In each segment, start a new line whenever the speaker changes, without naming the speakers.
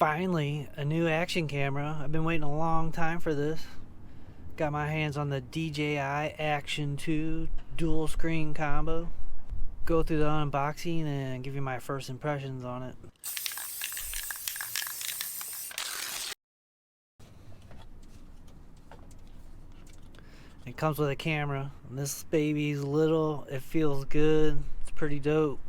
Finally, a new action camera. I've been waiting a long time for this. Got my hands on the DJI Action 2 dual screen combo. Go through the unboxing and give you my first impressions on it. It comes with a camera. This baby's little. It feels good. It's pretty dope.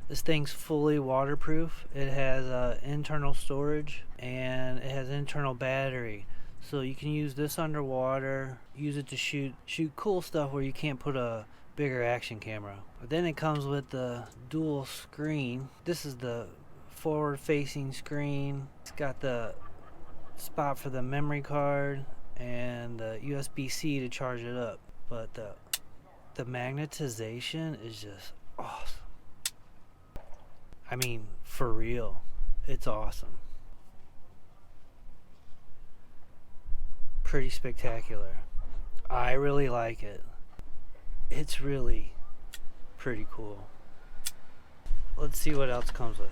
This thing's fully waterproof. It has internal storage and it has internal battery. So you can use this underwater, use it to shoot cool stuff where you can't put a bigger action camera. But then it comes with the dual screen. This is the forward facing screen. It's got the spot for the memory card and the USB-C to charge it up. But the magnetization is just awesome. I mean, for real, it's awesome. Pretty spectacular. I really like it. It's really pretty cool. Let's see what else comes with.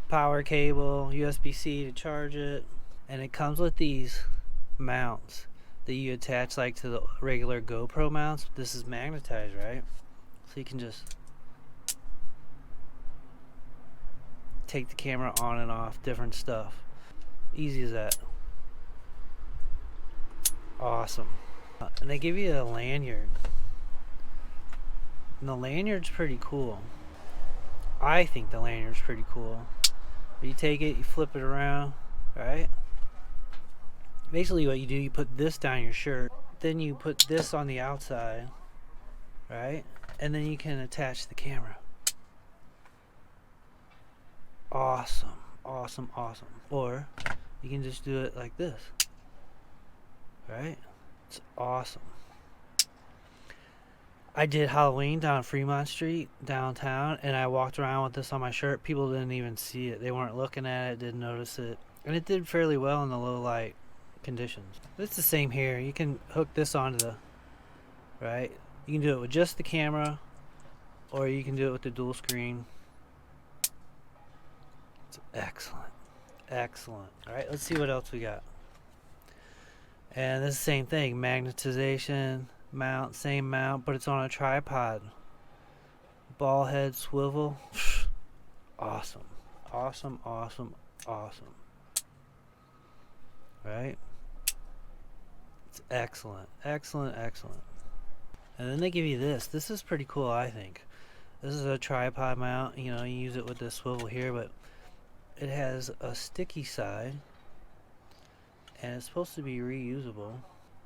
Power cable, USB-C to charge it, and it comes with these mounts that you attach like to the regular GoPro mounts. This is magnetized, right? So you can just take the camera on and off, different stuff. Easy as that. Awesome. And they give you a lanyard. And the lanyard's pretty cool. I think the lanyard's pretty cool. But you take it, you flip it around, right? Basically what you do, you put this down your shirt, then you put this on the outside, right? And then you can attach the camera. Awesome, awesome, awesome. Or you can just do it like this, right? It's awesome. I did Halloween down Fremont Street downtown, and I walked around with this on my shirt. People didn't even see it. They weren't looking at it, didn't notice it, and it did fairly well in the low light conditions. It's the same here. You can hook this onto the right. You can do it with just the camera, or you can do it with the dual screen. It's excellent, excellent. All right, let's see what else we got. And this is the same thing, magnetization mount, same mount, but it's on a tripod. Ball head swivel. Awesome, awesome, awesome, awesome. Right? It's excellent, excellent, excellent. And then they give you this. This is pretty cool, I think. This is a tripod mount. You know, you use it with the swivel here, but it has a sticky side, and it's supposed to be reusable,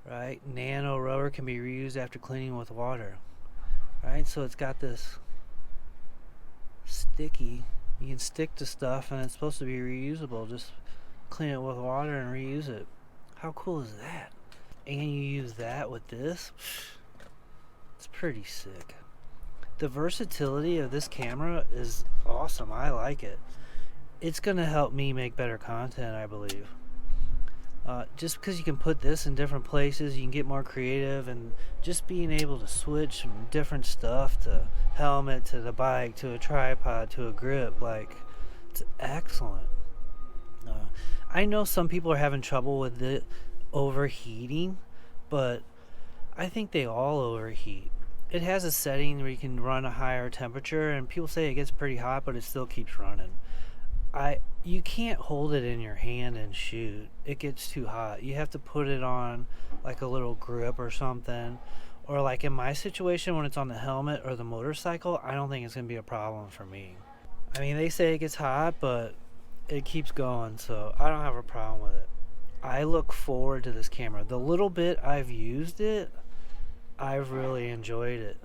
right? Nano rubber can be reused after cleaning with water, right? So it's got this sticky, you can stick to stuff, and it's supposed to be reusable. Just clean it with water and reuse it. How cool is that? And you use that with this. It's pretty sick. The versatility of this camera is awesome. I like it. It's gonna help me make better content, I believe. Just because you can put this in different places, you can get more creative, and just being able to switch from different stuff to helmet to the bike to a tripod to a grip, like, it's excellent. I know some people are having trouble with it overheating, but I think they all overheat. It has a setting where you can run a higher temperature, and people say it gets pretty hot, but it still keeps running. You can't hold it in your hand and shoot. It gets too hot. You have to put it on like a little grip or something. Or like in my situation, when it's on the helmet or the motorcycle, I don't think it's going to be a problem for me. I mean, they say it gets hot, but it keeps going, so I don't have a problem with it. I look forward to this camera. The little bit I've used it, I've really enjoyed it.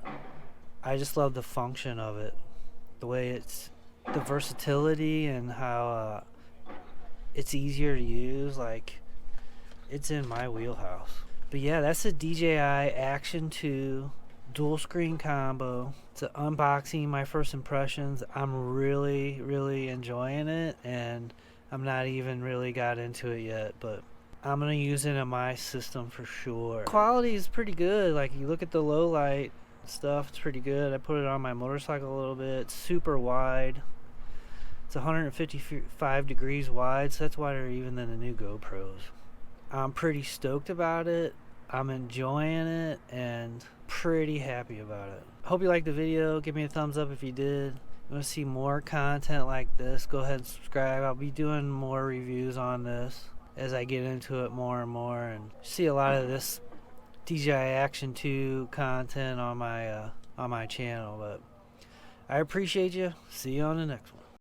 I just love the function of it. The way it's, the versatility, and how it's easier to use. Like, it's in my wheelhouse. But yeah, that's the DJI Action 2 dual screen combo. It's an unboxing, my first impressions. I'm really, really enjoying it, and I'm not even really got into it yet, but I'm gonna use it in my system for sure. Quality is pretty good. Like, you look at the low light stuff, it's pretty good. I put it on my motorcycle a little bit. It's super wide. It's 155 degrees wide, so that's wider even than the new GoPros. I'm pretty stoked about it. I'm enjoying it and pretty happy about it. Hope you liked the video. Give me a thumbs up if you did. You want to see more content like this, go ahead and subscribe. I'll be doing more reviews on this as I get into it more and more, and see a lot of this DJI Action 2 content on my channel. But I appreciate you. See you on the next one.